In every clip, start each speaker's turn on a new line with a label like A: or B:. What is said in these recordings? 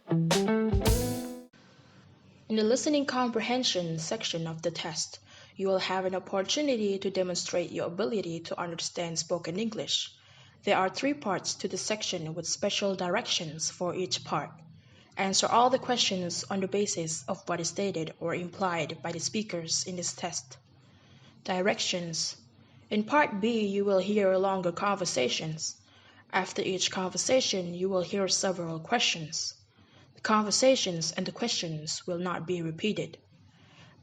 A: In the listening comprehension section of the test, you will have an opportunity to demonstrate your ability to understand spoken English. There are 3 parts to the section with special directions for each part. Answer all the questions on the basis of what is stated or implied by the speakers in this test. Directions. In Part B, you will hear longer conversations. After each conversation, you will hear several questions. The conversations and the questions will not be repeated.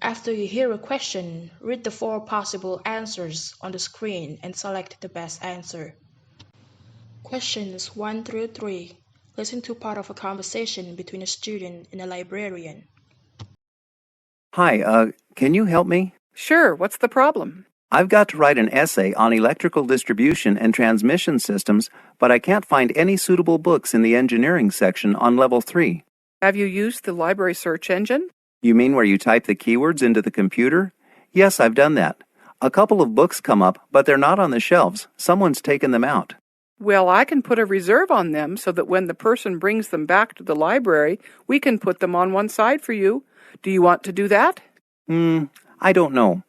A: After you hear a question, read the 4 possible answers on the screen and select the best answer. Questions 1 through 3. Listen to part of a conversation between a student and a librarian.
B: Hi, can you help me?
C: Sure, what's the problem?
B: I've got to write an essay on electrical distribution and transmission systems, but I can't find any suitable books in the engineering section on level 3.
C: Have you used the library search engine?
B: You mean where you type the keywords into the computer? Yes, I've done that. A couple of books come up, but they're not on the shelves. Someone's taken them out.
C: Well, I can put a reserve on them so that when the person brings them back to the library, we can put them on one side for you. Do you want to do that?
B: I don't know.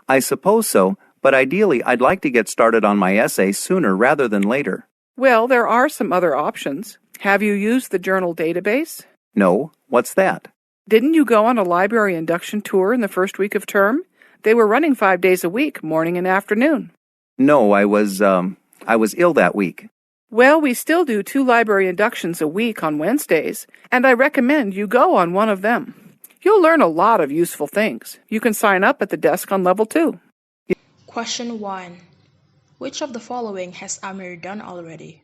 B: I suppose so, but ideally I'd like to get started on my essay sooner rather than later.
C: Well, there are some other options. Have you used the journal database?
B: No, what's that?
C: Didn't you go on a library induction tour in the first week of term? They were running 5 days a week, morning and afternoon.
B: No, I was ill that week.
C: Well, we still do 2 library inductions a week on Wednesdays, and I recommend you go on one of them. You'll learn a lot of useful things. You can sign up at the desk on level 2.
A: Question 1. Which of the following has Amir done already?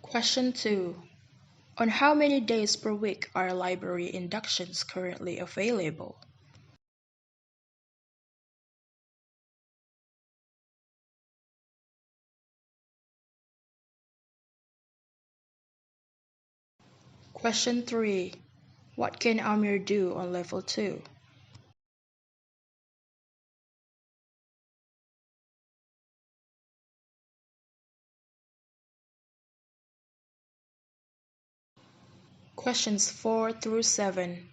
A: Question 2. On how many days per week are library inductions currently available? Question 3. What can Amir do on level 2? Questions 4 through 7.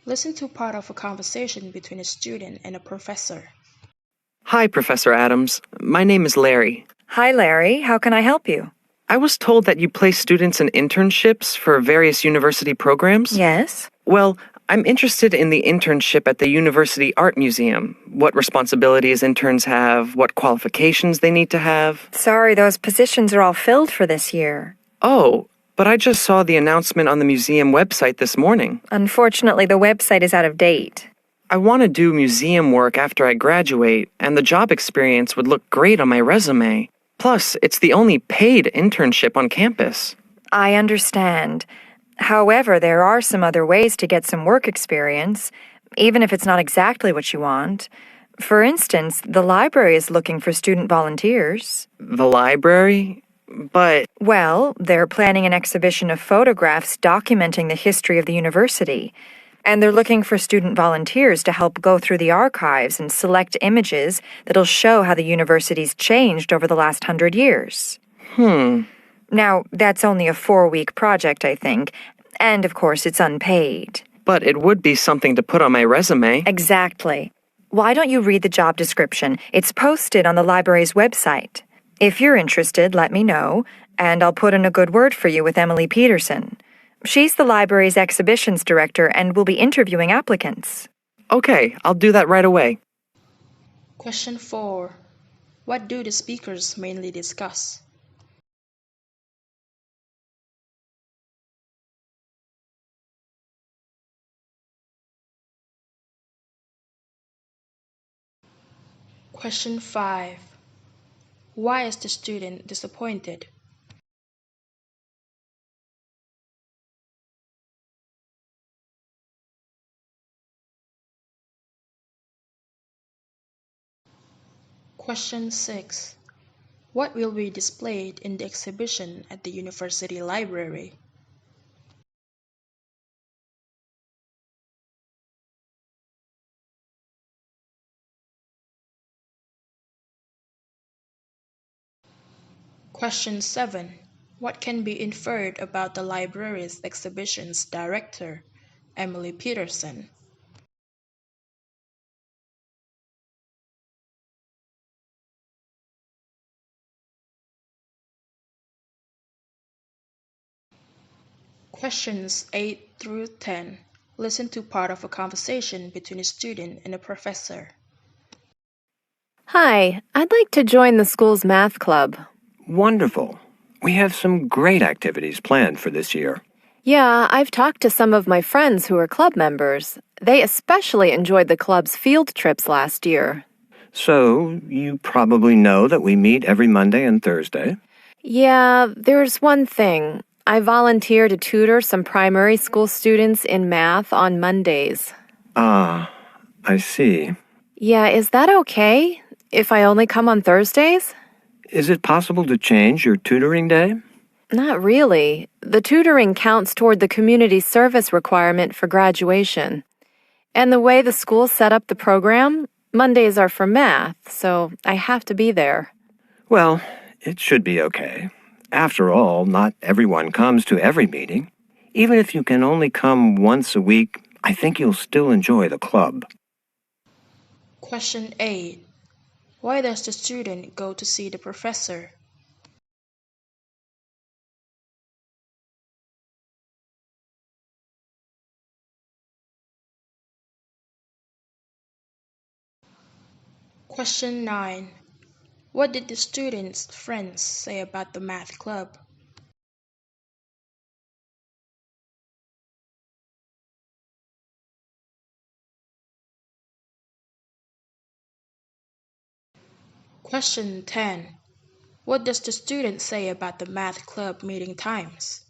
A: Listen to part of a conversation between a student and a professor.
D: Hi, Professor Adams. My name is Larry.
E: Hi, Larry. How can I help you?
D: I was told that you place students in internships for various university programs.
E: Yes.
D: Well, I'm interested in the internship at the University Art Museum. What responsibilities interns have, what qualifications they need to have.
E: Sorry, those positions are all filled for this year.
D: Oh, but I just saw the announcement on the museum website this morning.
E: Unfortunately, the website is out of date.
D: I want to do museum work after I graduate, and the job experience would look great on my resume. Plus, it's the only paid internship on campus.
E: I understand. However, there are some other ways to get some work experience, even if it's not exactly what you want. For instance, the library is looking for student volunteers.
D: The library? But...
E: Well, they're planning an exhibition of photographs documenting the history of the university. And they're looking for student volunteers to help go through the archives and select images that'll show how the university's changed over the last 100 years. Now, that's only a 4-week project, I think, and of course it's unpaid.
D: But it would be something to put on my resume.
E: Exactly. Why don't you read the job description? It's posted on the library's website. If you're interested, let me know, and I'll put in a good word for you with Emily Peterson. She's the library's exhibitions director and will be interviewing applicants.
D: Okay, I'll do that right away.
A: Question 4. What do the speakers mainly discuss? Question 5. Why is the student disappointed? Question 6. What will be displayed in the exhibition at the university library? Question 7. What can be inferred about the library's exhibitions director, Emily Peterson? Questions 8 through 10. Listen to part of a conversation between a student and a professor.
F: Hi, I'd like to join the school's math club.
G: Wonderful. We have some great activities planned for this year.
F: Yeah, I've talked to some of my friends who are club members. They especially enjoyed the club's field trips last year.
G: So, you probably know that we meet every Monday and Thursday.
F: Yeah, there's one thing. I volunteer to tutor some primary school students in math on Mondays.
G: Ah, I see.
F: Yeah, is that okay? If I only come on Thursdays?
G: Is it possible to change your tutoring day?
F: Not really. The tutoring counts toward the community service requirement for graduation. And the way the school set up the program, Mondays are for math, so I have to be there.
G: Well, it should be okay. After all, not everyone comes to every meeting. Even if you can only come once a week, I think you'll still enjoy the club.
A: Question 8. Why does the student go to see the professor? Question 9. What did the student's friends say about the math club? Question 10. What does the student say about the math club meeting times?